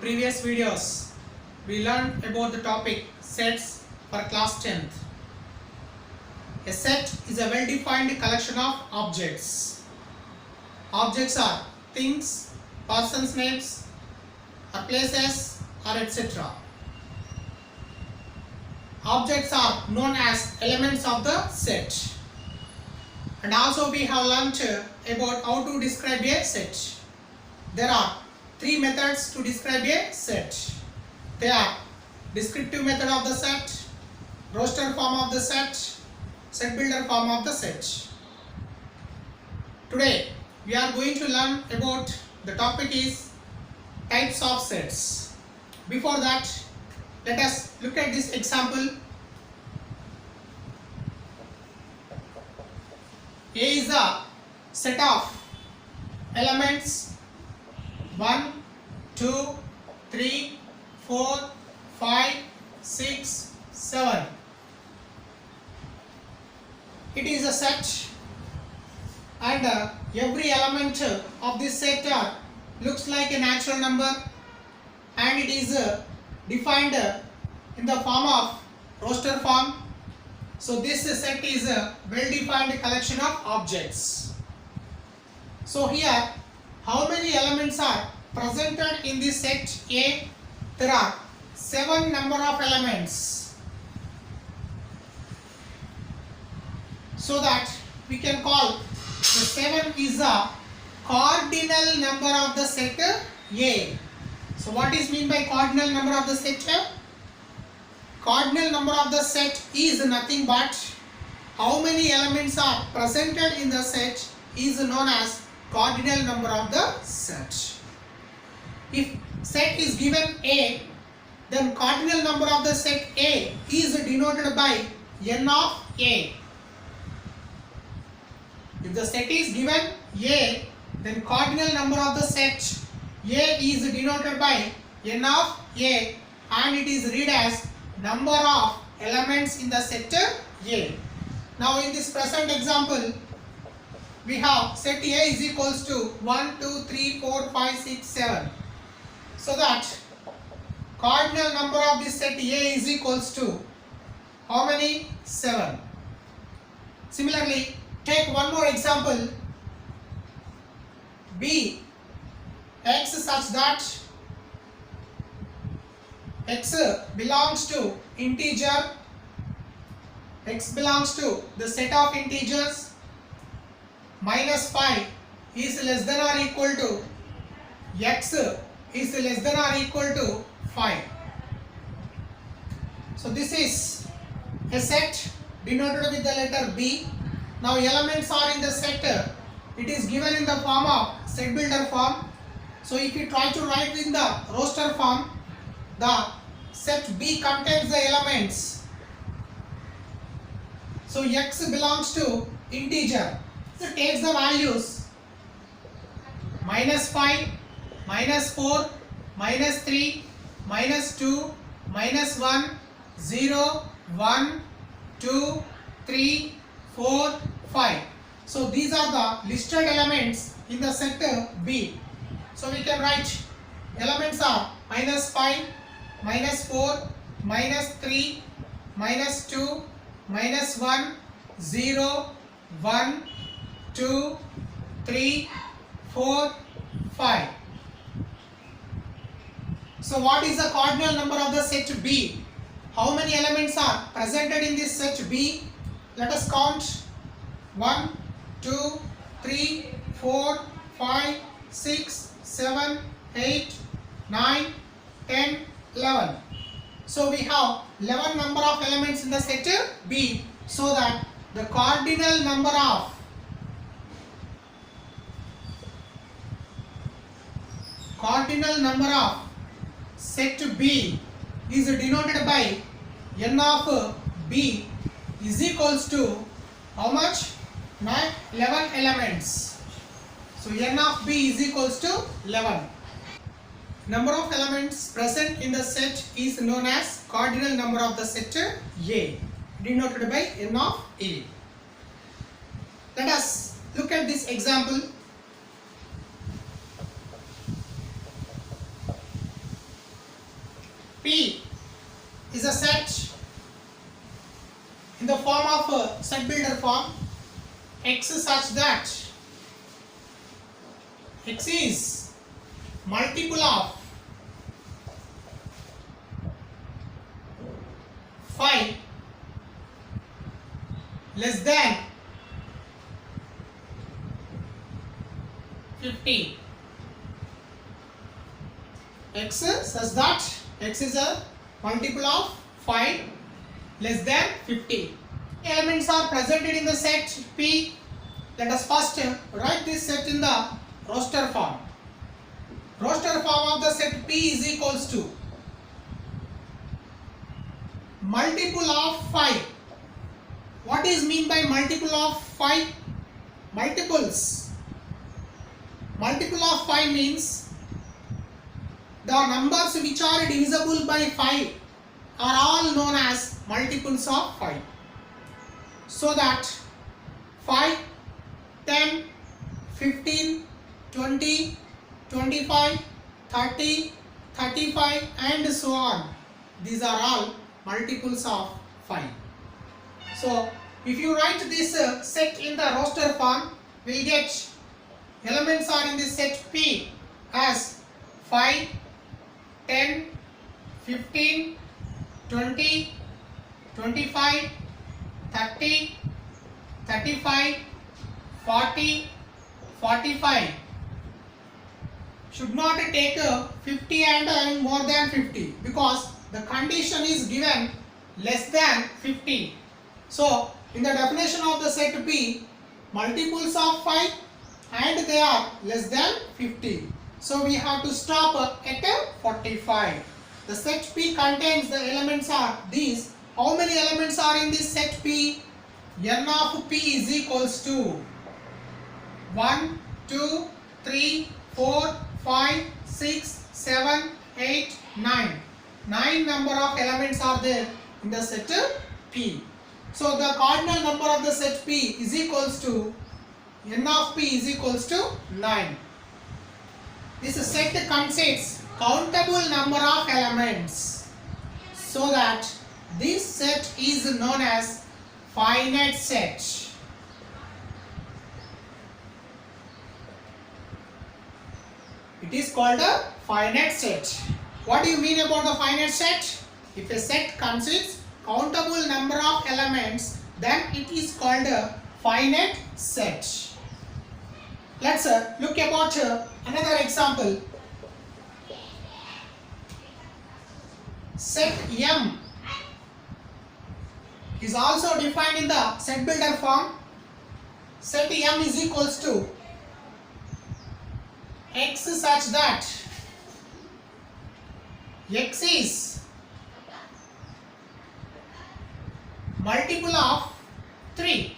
previous videos, we learned about the topic sets for class 10th. A set is a well-defined collection of objects. Objects are things, persons' names, or places, or etc. Objects are known as elements of the set. And also we have learnt about how to describe a set. There are three methods to describe a set. They are descriptive method of the set, roster form of the set, set builder form of the set. Today we are going to learn about the topic is types of sets. Before that, let us look at this example. A is a set of elements 1, 2, 3, 4, 5, 6, 7. It is a set, and every element of this set looks like a natural number, and it is defined in the form of roster form. So this set is a well-defined collection of objects. So here, how many elements are presented in this set A? There are 7 number of elements. So that we can call the 7 is a cardinal number of the set A. So what is mean by cardinal number of the set A? Cardinal number of the set is nothing but how many elements are presented in the set is known as cardinal number of the set. If set is given A, then cardinal number of the set A is denoted by n of A. If the set is given A, then cardinal number of the set A is denoted by n of A, and it is read as number of elements in the set A. Now in this present example, we have set A is equals to 1, 2, 3, 4, 5, 6, 7. So that cardinal number of this set A is equals to how many? 7. Similarly, take one more example. B x such that x belongs to integer, x belongs to the set of integers, minus 5 is less than or equal to x is less than or equal to 5. So this is a set denoted with the letter B. Now elements are in the set. It is given in the form of set builder form. So if you try to write in the roster form, the set B contains the elements. So x belongs to integer. So it takes the values minus 5, minus 4, minus 3, minus 2, minus 1, 0, 1, 2, 3, 4, 5. So these are the listed elements in the set B. So we can write elements are minus 5, minus 4, minus 3, minus 2, minus 1, 0, 1, 2, 3, 4, 5. So what is the cardinal number of the set B? How many elements are presented in this set B? Let us count. 1, 2, 3, 4, 5, 6, 7, 8, 9, 10, 11. So we have 11 number of elements in the set B, so that the cardinal number of set B is denoted by n of B is equals to how much? 11 elements. So n of B is equals to 11. Number of elements present in the set is known as cardinal number of the set A, denoted by n of A. Let us look at this example. P is a set in the form of a set builder form X such that X is multiple of 5 less than 50. X such that X is a multiple of 5 less than 50. Elements are presented in the set P. Let us first write this set in the roster form. Roster form of the set P is equals to multiple of 5. What is mean by multiple of 5? Multiples. Multiple of 5 means the numbers which are divisible by 5 are all known as multiples of 5. So that 5, 10, 15, 20, 25, 30, 35 and so on. These are all multiples of 5. So if you write this set in the roster form, we will get elements are in this set P as 5, 10, 15, 20, 25, 30, 35, 40, 45. Should not take 50 and more than 50 because the condition is given less than 50. So in the definition of the set P, multiples of 5 and they are less than 50. So we have to stop at 45. The set P contains the elements are these. How many elements are in this set P? N of P is equals to 1, 2, 3, 4, 5, 6, 7, 8, 9. 9 number of elements are there in the set P. So the cardinal number of the set P is equals to N of P is equals to 9. This set consists countable number of elements, so that this set is known as finite set. It is called a finite set. What do you mean about the finite set? If a set consists countable number of elements, then it is called a finite set. Let's look about another example. Set M is also defined in the set builder form. Set M is equals to X such that X is multiple of 3.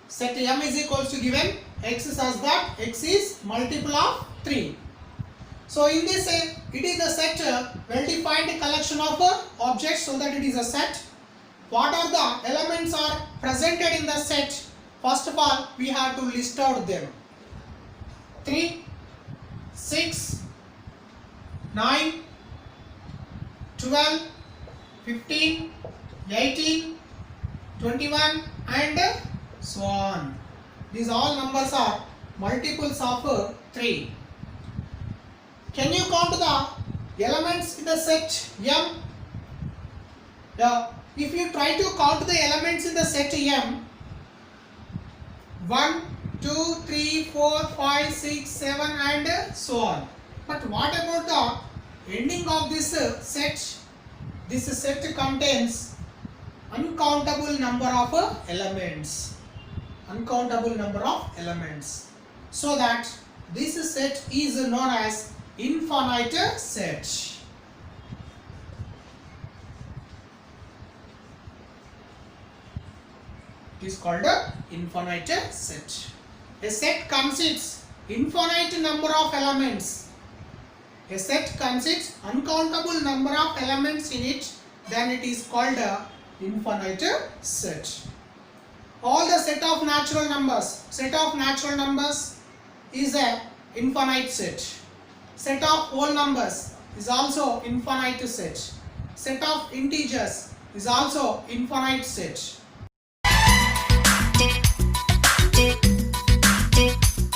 Set M is equals to given X such that X is multiple of 3. So in this it is a set well defined collection of objects, so that it is a set. What are the elements are presented in the set? First of all, we have to list out them. 3, 6, 9, 12, 15, 18, 21 and so on. These all numbers are multiples of 3. Can you count the elements in the set M? If you try to count the elements in the set M, 1, 2, 3, 4, 5, 6, 7 and so on. But what about the ending of this set? This set contains uncountable number of elements. Uncountable number of elements. So that this set is known as infinite set. It is called a infinite set. A set consists infinite number of elements. A set consists uncountable number of elements in it, then it is called a infinite set. All the set of natural numbers is a infinite set. Set of whole numbers is also infinite set. Set of integers is also infinite set.